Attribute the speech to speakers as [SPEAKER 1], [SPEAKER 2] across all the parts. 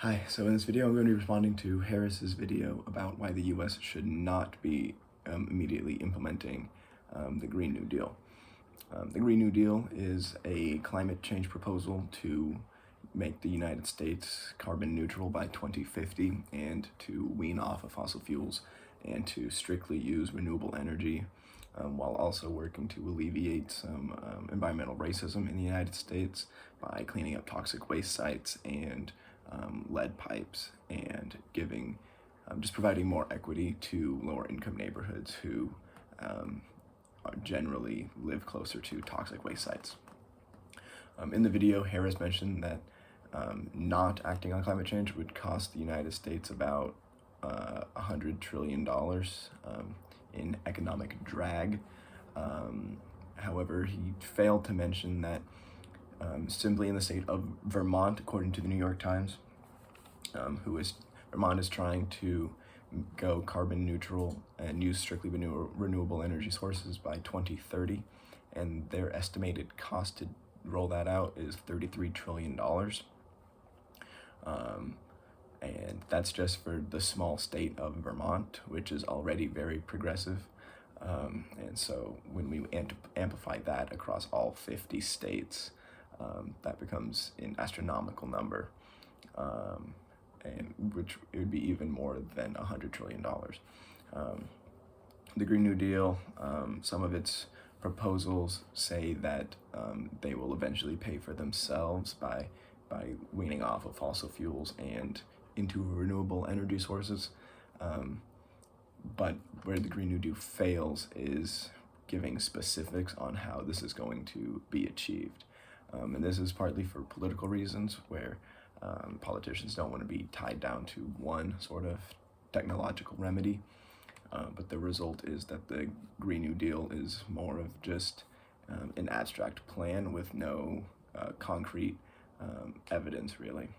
[SPEAKER 1] Hi, so in this video I'm going to be responding to Harris's video about why the US should not be immediately implementing the Green New Deal. The Green New Deal is a climate change proposal to make the United States carbon neutral by 2050 and to wean off of fossil fuels and to strictly use renewable energy while also working to alleviate some environmental racism in the United States by cleaning up toxic waste sites and lead pipes and just providing more equity to lower income neighborhoods who generally live closer to toxic waste sites. In the video, Harris mentioned that not acting on climate change would cost the United States about $100 trillion in economic drag. However, he failed to mention that simply in the state of Vermont, according to the New York Times, Vermont is trying to go carbon neutral and use strictly renewable energy sources by 2030, and their estimated cost to roll that out is $33 trillion. And that's just for the small state of Vermont, which is already very progressive. And so when we amplify that across all 50 states, that becomes an astronomical number, and which it would be even more than $100 trillion. The Green New Deal, some of its proposals say that they will eventually pay for themselves by weaning off of fossil fuels and into renewable energy sources. But where the Green New Deal fails is giving specifics on how this is going to be achieved. And this is partly for political reasons, where politicians don't want to be tied down to one sort of technological remedy. But the result is that the Green New Deal is more of just an abstract plan with no concrete evidence, really.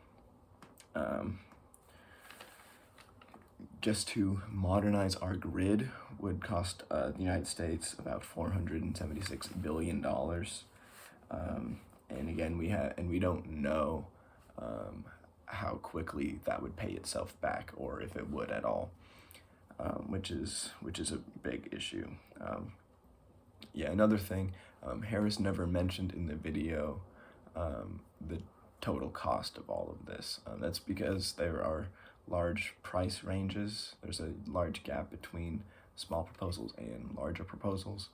[SPEAKER 1] Just to modernize our grid would cost the United States about $476 billion. And again, we don't know how quickly that would pay itself back, or if it would at all, which is a big issue. Yeah, another thing, Harris never mentioned in the video the total cost of all of this. That's because there are large price ranges. There's a large gap between small proposals and larger proposals.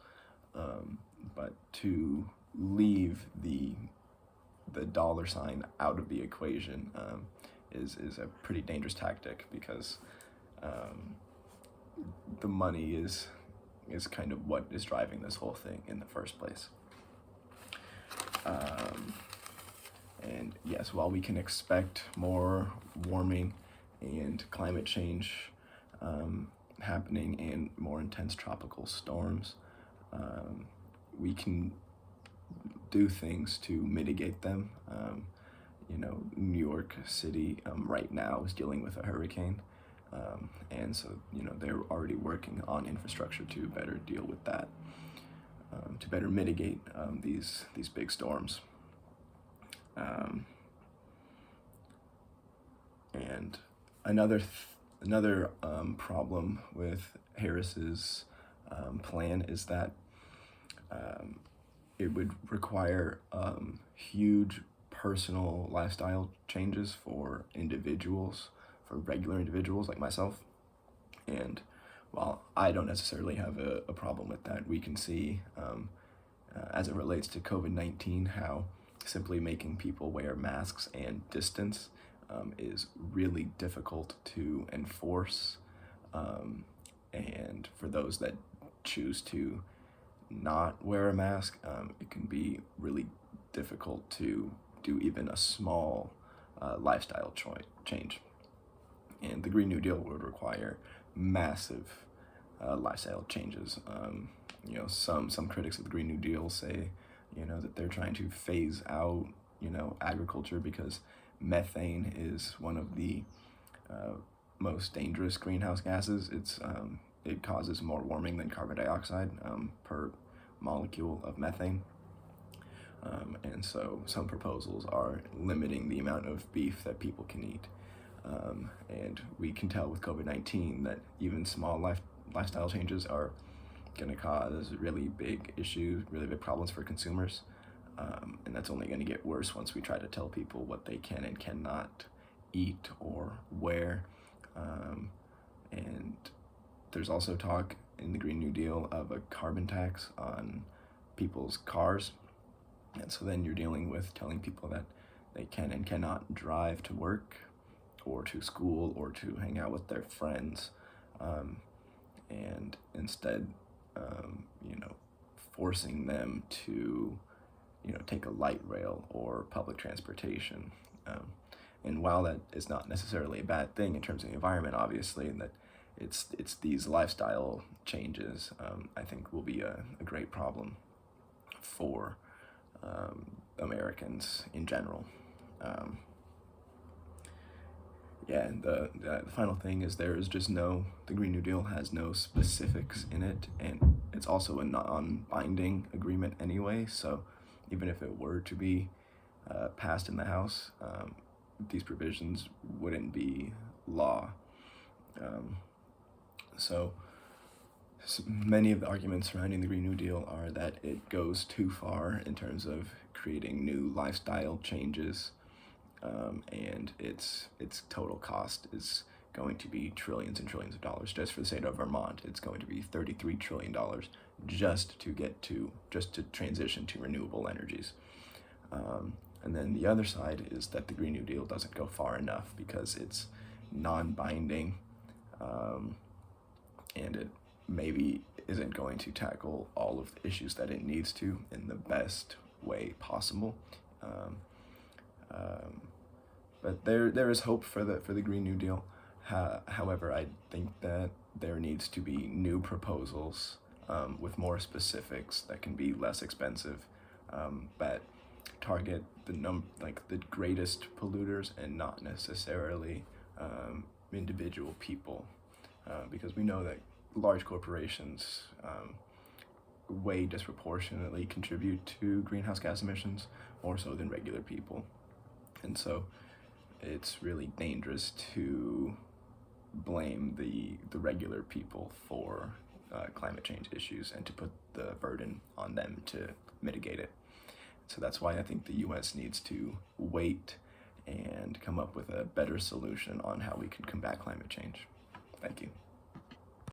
[SPEAKER 1] But to leave the dollar sign out of the equation is a pretty dangerous tactic, because the money is kind of what is driving this whole thing in the first place. And yes, while we can expect more warming and climate change happening and more intense tropical storms, we can do things to mitigate them. New York City right now is dealing with a hurricane, and so they're already working on infrastructure to better deal with that, to better mitigate these big storms. And another problem with Harris's plan is that it would require huge personal lifestyle changes for individuals, for regular individuals like myself. And while I don't necessarily have a problem with that, we can see as it relates to COVID-19 how simply making people wear masks and distance is really difficult to enforce. And for those that choose to not wear a mask, it can be really difficult to do even a small lifestyle change. And the Green New Deal would require massive lifestyle changes. Some critics of the Green New Deal say, that they're trying to phase out, agriculture, because methane is one of the most dangerous greenhouse gases. It causes more warming than carbon dioxide per molecule of methane. And so some proposals are limiting the amount of beef that people can eat. And we can tell with COVID-19 that even small lifestyle changes are going to cause really big issues, really big problems for consumers. And that's only going to get worse once we try to tell people what they can and cannot eat or wear. And there's also talk in the Green New Deal of a carbon tax on people's cars. And so then you're dealing with telling people that they can and cannot drive to work or to school or to hang out with their friends. And instead, forcing them to, take a light rail or public transportation. And while that is not necessarily a bad thing in terms of the environment, obviously, and that it's these lifestyle changes, I think will be a great problem for Americans in general. And the final thing is the Green New Deal has no specifics in it, and it's also a non-binding agreement anyway, so even if it were to be passed in the House, these provisions wouldn't be law. So many of the arguments surrounding the Green New Deal are that it goes too far in terms of creating new lifestyle changes, and its total cost is going to be trillions and trillions of dollars. Just for the state of Vermont, it's going to be $33 trillion just to transition to renewable energies. And then the other side is that the Green New Deal doesn't go far enough because it's non-binding, and it maybe isn't going to tackle all of the issues that it needs to in the best way possible. But there is hope for the Green New Deal. However, I think that there needs to be new proposals with more specifics that can be less expensive, that target the greatest polluters and not necessarily individual people, because we know that large corporations way disproportionately contribute to greenhouse gas emissions, more so than regular people. And so it's really dangerous to blame the regular people for climate change issues and to put the burden on them to mitigate it. So that's why I think the US needs to wait and come up with a better solution on how we can combat climate change. Thank you.